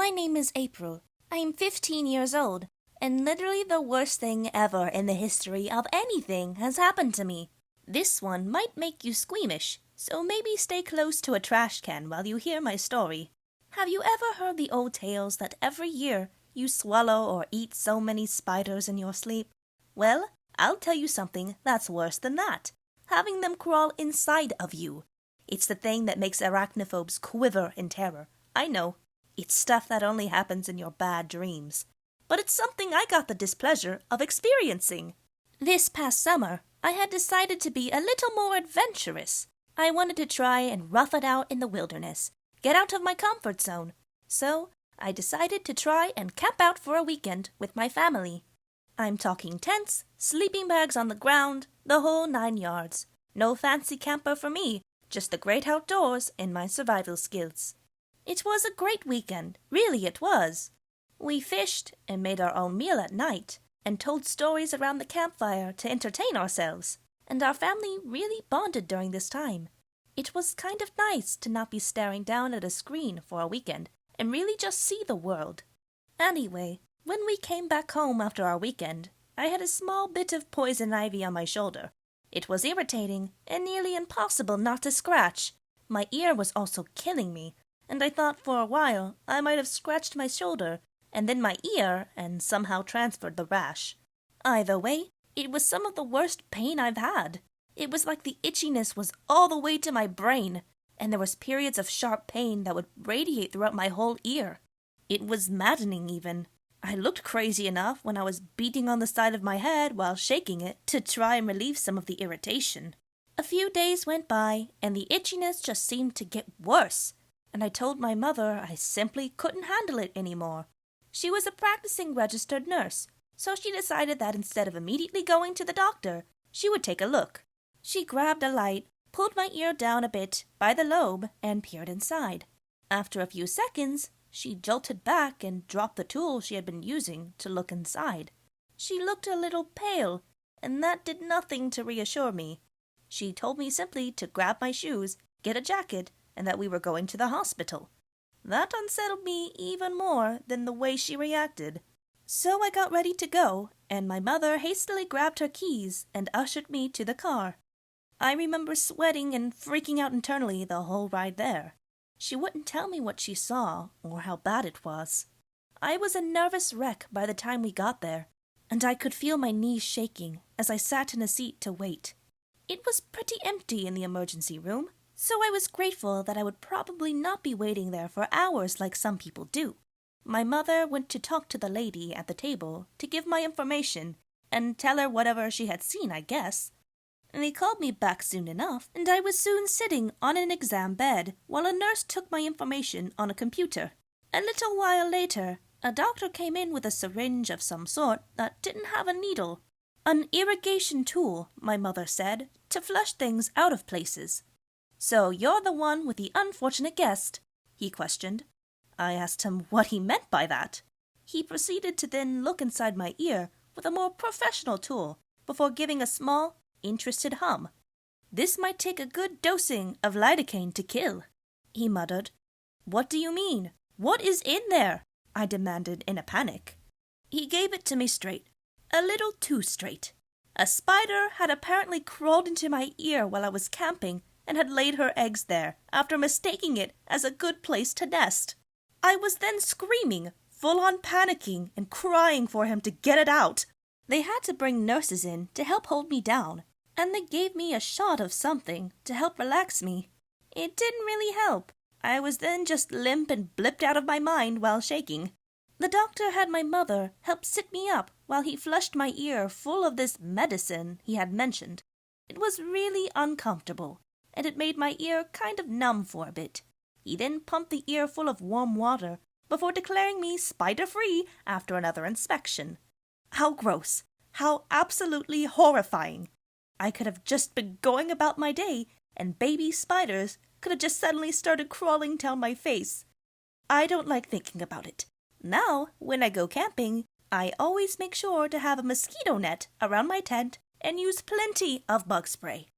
My name is April. I am 15 years old, and literally the worst thing ever in the history of anything has happened to me. This one might make you squeamish, so maybe stay close to a trash can while you hear my story. Have you ever heard the old tales that every year you swallow or eat so many spiders in your sleep? Well, I'll tell you something that's worse than that. Having them crawl inside of you. It's the thing that makes arachnophobes quiver in terror. I know. It's stuff that only happens in your bad dreams. But it's something I got the displeasure of experiencing. This past summer, I had decided to be a little more adventurous. I wanted to try and rough it out in the wilderness, get out of my comfort zone. So, I decided to try and camp out for a weekend with my family. I'm talking tents, sleeping bags on the ground, the whole 9 yards. No fancy camper for me, just the great outdoors and my survival skills. It was a great weekend, really it was. We fished and made our own meal at night and told stories around the campfire to entertain ourselves, and our family really bonded during this time. It was kind of nice to not be staring down at a screen for a weekend and really just see the world. Anyway, when we came back home after our weekend, I had a small bit of poison ivy on my shoulder. It was irritating and nearly impossible not to scratch. My ear was also killing me, and I thought for a while I might have scratched my shoulder and then my ear and somehow transferred the rash. Either way, it was some of the worst pain I've had. It was like the itchiness was all the way to my brain, and there was periods of sharp pain that would radiate throughout my whole ear. It was maddening even. I looked crazy enough when I was beating on the side of my head while shaking it to try and relieve some of the irritation. A few days went by, and the itchiness just seemed to get worse, and I told my mother I simply couldn't handle it anymore. She was a practicing registered nurse, so she decided that instead of immediately going to the doctor, she would take a look. She grabbed a light, pulled my ear down a bit by the lobe, and peered inside. After a few seconds, she jolted back and dropped the tool she had been using to look inside. She looked a little pale, and that did nothing to reassure me. She told me simply to grab my shoes, get a jacket, and that we were going to the hospital. That unsettled me even more than the way she reacted. So I got ready to go, and my mother hastily grabbed her keys and ushered me to the car. I remember sweating and freaking out internally the whole ride there. She wouldn't tell me what she saw or how bad it was. I was a nervous wreck by the time we got there, and I could feel my knees shaking as I sat in a seat to wait. It was pretty empty in the emergency room, so I was grateful that I would probably not be waiting there for hours like some people do. My mother went to talk to the lady at the table to give my information and tell her whatever she had seen, I guess. They called me back soon enough, and I was soon sitting on an exam bed while a nurse took my information on a computer. A little while later, a doctor came in with a syringe of some sort that didn't have a needle. An irrigation tool, my mother said, to flush things out of places. "So you're the one with the unfortunate guest?" he questioned. I asked him what he meant by that. He proceeded to then look inside my ear with a more professional tool before giving a small, interested hum. "This might take a good dosing of lidocaine to kill," he muttered. "What do you mean? What is in there?" I demanded in a panic. He gave it to me straight, a little too straight. A spider had apparently crawled into my ear while I was camping and had laid her eggs there after mistaking it as a good place to nest. I was then screaming, full-on panicking and crying for him to get it out. They had to bring nurses in to help hold me down, and they gave me a shot of something to help relax me. It didn't really help. I was then just limp and blipped out of my mind while shaking. The doctor had my mother help sit me up while he flushed my ear full of this medicine he had mentioned. It was really uncomfortable, and it made my ear kind of numb for a bit. He then pumped the ear full of warm water before declaring me spider-free after another inspection. How gross! How absolutely horrifying! I could have just been going about my day, and baby spiders could have just suddenly started crawling down my face. I don't like thinking about it. Now, when I go camping, I always make sure to have a mosquito net around my tent and use plenty of bug spray.